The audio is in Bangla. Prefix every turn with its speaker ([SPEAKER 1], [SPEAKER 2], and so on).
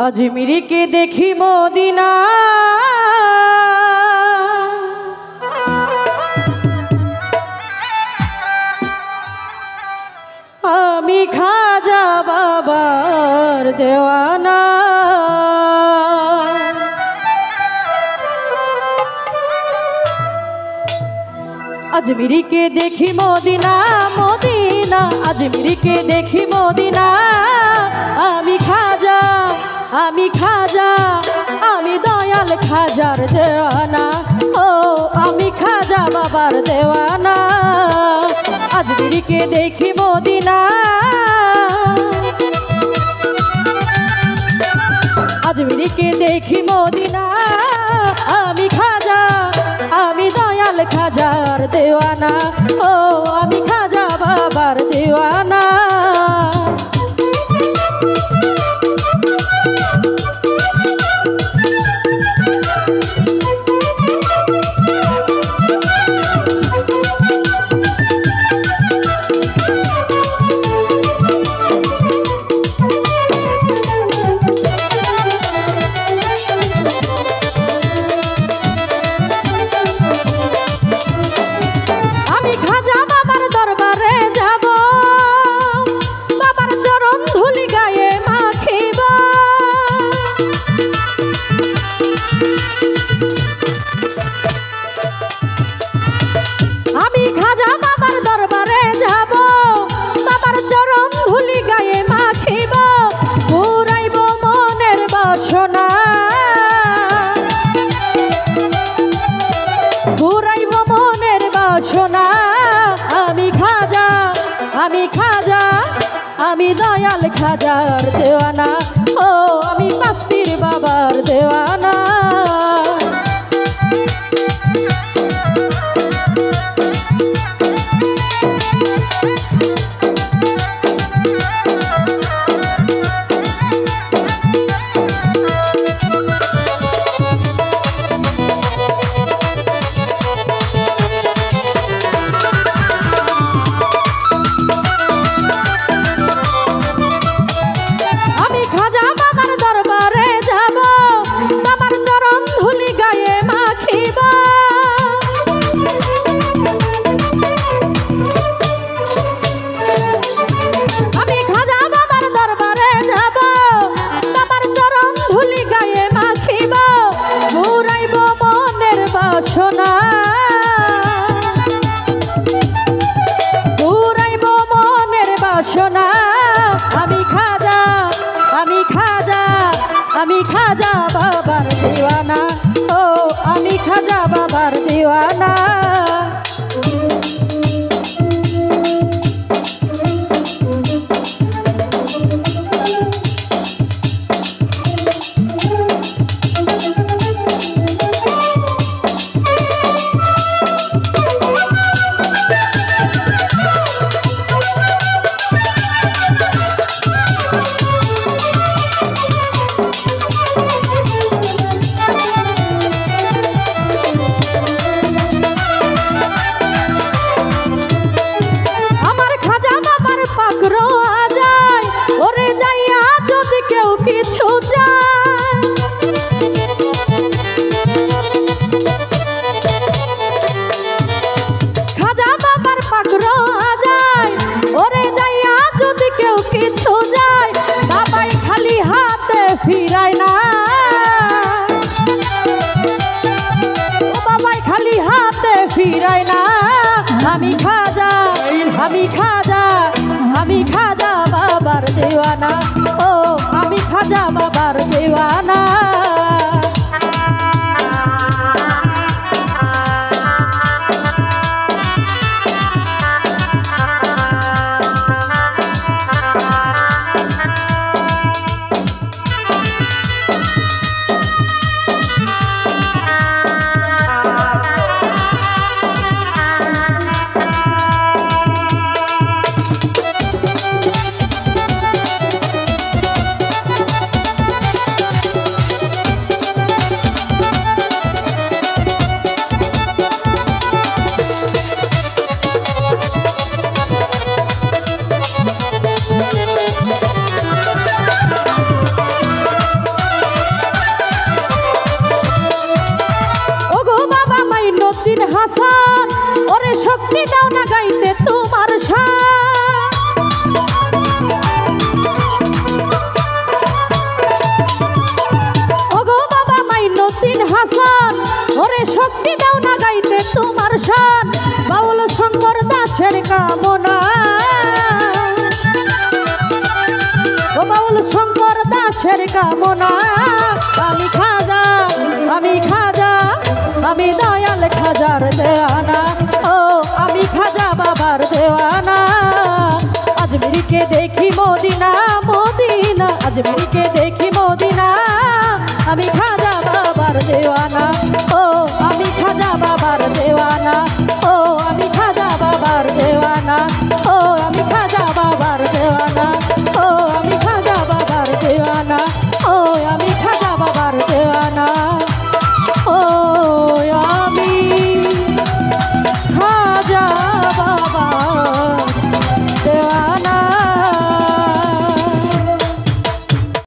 [SPEAKER 1] আজমিরকে দেখি মদিনা আমি খাজা বাবার দেওয়ানা। আজমিরকে দেখি মদিনা মদিনা, আজমিরকে দেখি মদিনা আমি খাজা আমি দয়াল খাজার দেওয়ানা। ও আমি খাজা বাবার দেওয়ানা। আজমিরকে দেখি মদিনা, আজমিরকে দেখি মদিনা আমি খাজা আমি দয়াল খাজার দেওয়ানা। ও আমি খাজা বাবার দেওয়ানা। আমি দয়াল খাজার দেওয়ানা। ও আমি পাঁচপীর বাবার দেওয়ানা। আমি খাজা বাবার দেওয়ানা। ও আমি খাজা বাবার দেওয়ানা। ফিরায় না ও বাবাই খালি হাতে ফিরায় না। আমি খাজা আমি খাজা বাবার দেওয়ানা। ও আমি খাজা বাবার দেওয়ানা। দর্শন বাউল শঙ্কর দাসের কামনা ও বাউল শঙ্কর দাসের কামনা আমি খাজা আমি খাজা আমি দয়াল খাজার দেওয়ানা ও আমি খাজা বাবার দেওয়ানা আজমিরকে দেখি মদিনা মদিনা আজমিরকে দেখি মদিনা আমি খাজা বাবার দেওয়ানা ও আমি খাজা বাবার দেওয়ানা ও আমি খাজা বাবার দেওয়ানা ও আমি খাজা বাবার দেওয়ানা